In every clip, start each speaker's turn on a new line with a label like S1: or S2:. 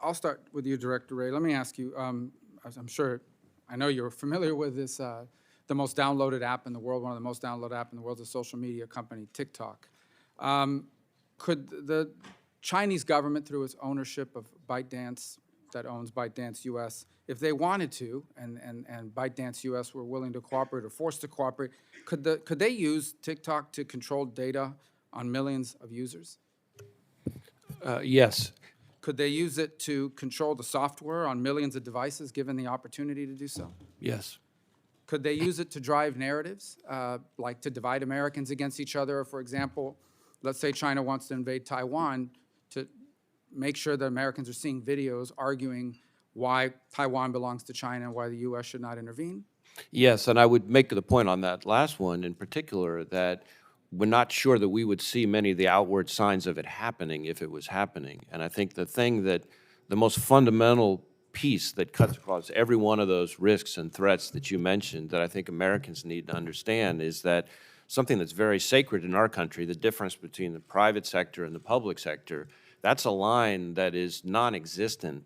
S1: I'll start with you, Director Ray. Let me ask you, as I'm sure, I know you're familiar with this, the most downloaded app in the world, one of the most downloaded app in the world, is a social media company, TikTok. Could the Chinese government, through its ownership of ByteDance, that owns ByteDance US, if they wanted to, and ByteDance US were willing to cooperate or forced to cooperate, could they use TikTok to control data on millions of users?
S2: Yes.
S1: Could they use it to control the software on millions of devices, given the opportunity to do so?
S2: Yes.
S1: Could they use it to drive narratives, like to divide Americans against each other? For example, let's say China wants to invade Taiwan, to make sure that Americans are seeing videos arguing why Taiwan belongs to China and why the U.S. should not intervene?
S2: Yes, and I would make the point on that last one in particular that we're not sure that we would see many of the outward signs of it happening if it was happening. And I think the most fundamental piece that cuts across every one of those risks and threats that you mentioned that I think Americans need to understand is that something that's very sacred in our country, the difference between the private sector and the public sector, that's a line that is non-existent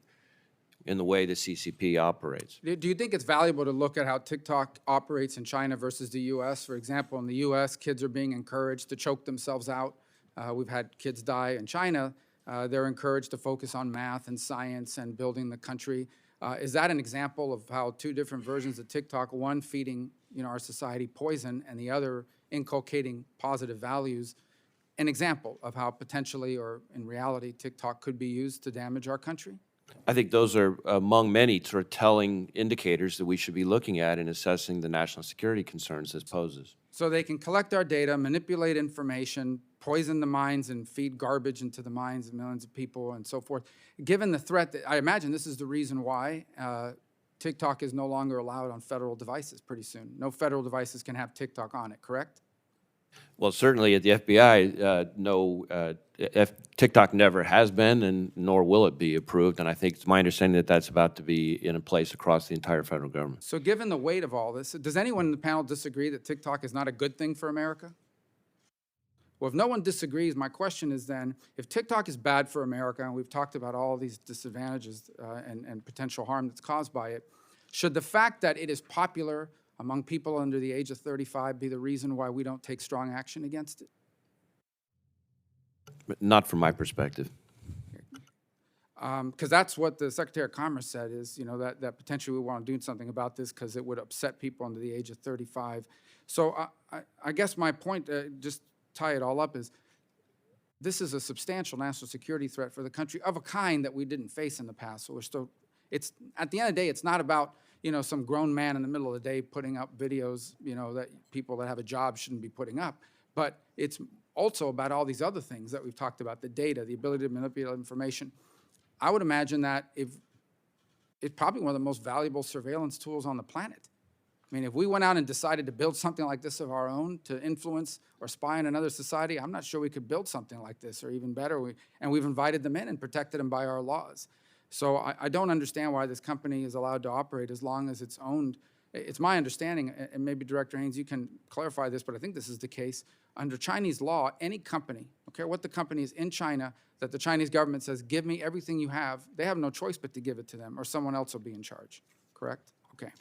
S2: in the way the CCP operates.
S1: Do you think it's valuable to look at how TikTok operates in China versus the U.S.? For example, in the U.S., kids are being encouraged to choke themselves out. We've had kids die. In China, they're encouraged to focus on math and science and building the country. Is that an example of how two different versions of TikTok, one feeding our society poison and the other inculcating positive values, an example of how potentially or in reality TikTok could be used to damage our country?
S2: I think those are among many sort of telling indicators that we should be looking at in assessing the national security concerns this poses.
S1: So they can collect our data, manipulate information, poison the minds, and feed garbage into the minds of millions of people and so forth. Given the threat, that I imagine this is the reason why TikTok is no longer allowed on federal devices pretty soon. No federal devices can have TikTok on it, correct?
S2: Well, certainly at the FBI, TikTok never has been, and nor will it be approved. And I think it's my understanding that that's about to be in place across the entire federal government.
S1: So given the weight of all this, does anyone in the panel disagree that TikTok is not a good thing for America? Well, if no one disagrees, my question is then, if TikTok is bad for America, and we've talked about all these disadvantages and potential harm that's caused by it, should the fact that it is popular among people under the age of 35 be the reason why we don't take strong action against it?
S2: But not from my perspective.
S1: Because that's what the Secretary of Commerce said is, that potentially we want to do something about this because it would upset people under the age of 35. So I guess my point, just tie it all up, is this is a substantial national security threat for the country of a kind that we didn't face in the past. So we're still, it's at the end of the day, it's not about some grown man in the middle of the day putting up videos, that people that have a job shouldn't be putting up. But it's also about all these other things that we've talked about, the data, the ability to manipulate information. I would imagine that it's probably one of the most valuable surveillance tools on the planet. I mean, if we went out and decided to build something like this of our own to influence or spy on another society, I'm not sure we could build something like this, or even better. And we've invited them in and protected them by our laws. So I don't understand why this company is allowed to operate as long as it's owned. It's my understanding, and maybe Director Haynes, you can clarify this, but I think this is the case. Under Chinese law, any company, I don't care what the company is in China, that the Chinese government says, give me everything you have, they have no choice but to give it to them, or someone else will be in charge, correct? Okay.